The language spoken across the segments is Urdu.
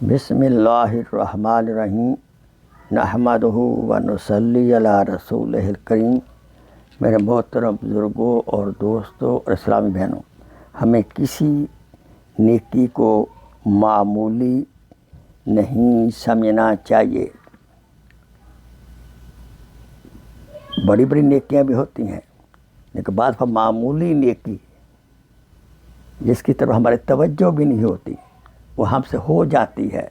بسم اللہ الرحمن الرحیم نحمدہ و نصلی علی رسولہ الکریم۔ میرے محترم بزرگوں اور دوستوں اور اسلامی بہنوں، ہمیں کسی نیکی کو معمولی نہیں سمجھنا چاہیے۔ بڑی بڑی نیکیاں بھی ہوتی ہیں، لیکن بعض معمولی نیکی جس کی طرف ہماری توجہ بھی نہیں ہوتی، وہ ہم سے ہو جاتی ہے،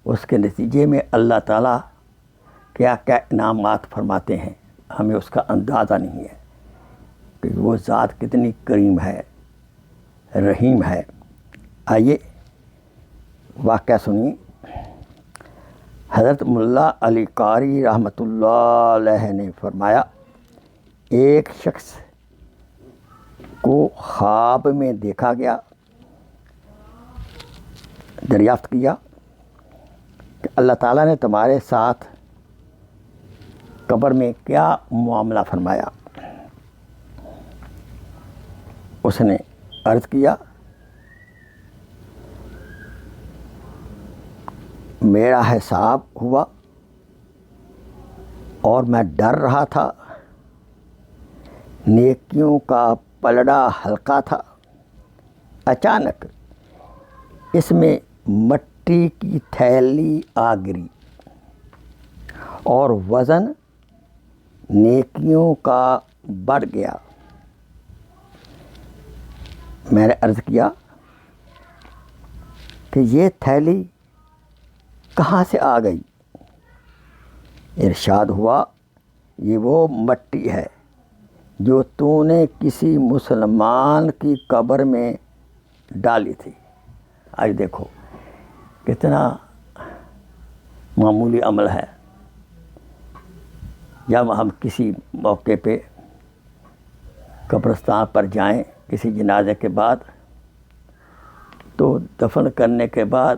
اس کے نتیجے میں اللہ تعالیٰ کیا کیا انعامات فرماتے ہیں، ہمیں اس کا اندازہ نہیں ہے کہ وہ ذات کتنی کریم ہے، رحیم ہے۔ آئیے واقعہ سنیے۔ حضرت ملا علی قاری رحمۃ اللہ علیہ نے فرمایا، ایک شخص کو خواب میں دیکھا گیا، دریافت کیا کہ اللہ تعالیٰ نے تمہارے ساتھ قبر میں کیا معاملہ فرمایا۔ اس نے عرض کیا، میرا حساب ہوا اور میں ڈر رہا تھا، نیکیوں کا پلڑا ہلکا تھا، اچانک اس میں مٹی کی تھیلی آ گری اور وزن نیکیوں کا بڑھ گیا۔ میں نے عرض کیا کہ یہ تھیلی کہاں سے آ گئی؟ ارشاد ہوا، یہ وہ مٹی ہے جو تو نے کسی مسلمان کی قبر میں ڈالی تھی۔ آج دیکھو کتنا معمولی عمل ہے۔ جب ہم کسی موقع پہ قبرستان پر جائیں کسی جنازے کے بعد، تو دفن کرنے کے بعد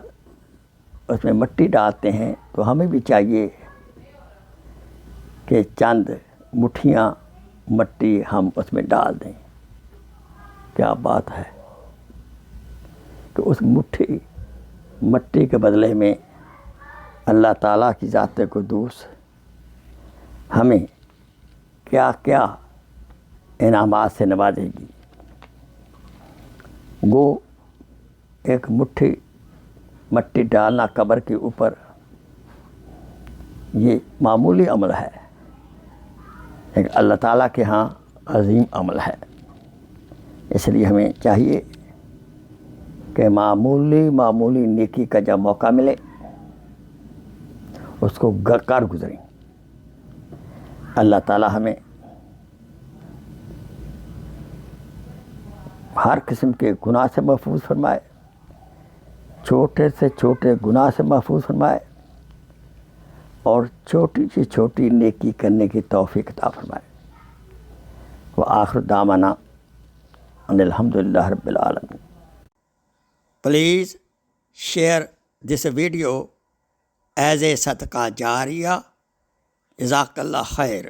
اس میں مٹی ڈالتے ہیں، تو ہمیں بھی چاہیے کہ چند مٹھیاں مٹی ہم اس میں ڈال دیں۔ کیا بات ہے کہ اس مٹی کے بدلے میں اللہ تعالیٰ کی ذات قدوس ہمیں کیا کیا انعامات سے نوازے گی۔ وہ ایک مٹھی مٹی ڈالنا قبر کے اوپر، یہ معمولی عمل ہے، لیکن اللہ تعالیٰ کے ہاں عظیم عمل ہے۔ اس لیے ہمیں چاہیے کہ معمولی نیکی کا جب موقع ملے اس کو کر گزریں۔ اللہ تعالیٰ ہمیں ہر قسم کے گناہ سے محفوظ فرمائے، چھوٹے سے چھوٹے گناہ سے محفوظ فرمائے، اور چھوٹی سے چھوٹی نیکی کرنے کی توفیق عطا فرمائے۔ وآخر دعوانا ان الحمدللہ رب العالمین۔ Please share this video as a صدقہ جاریہ۔ جزاک اللہ خیر۔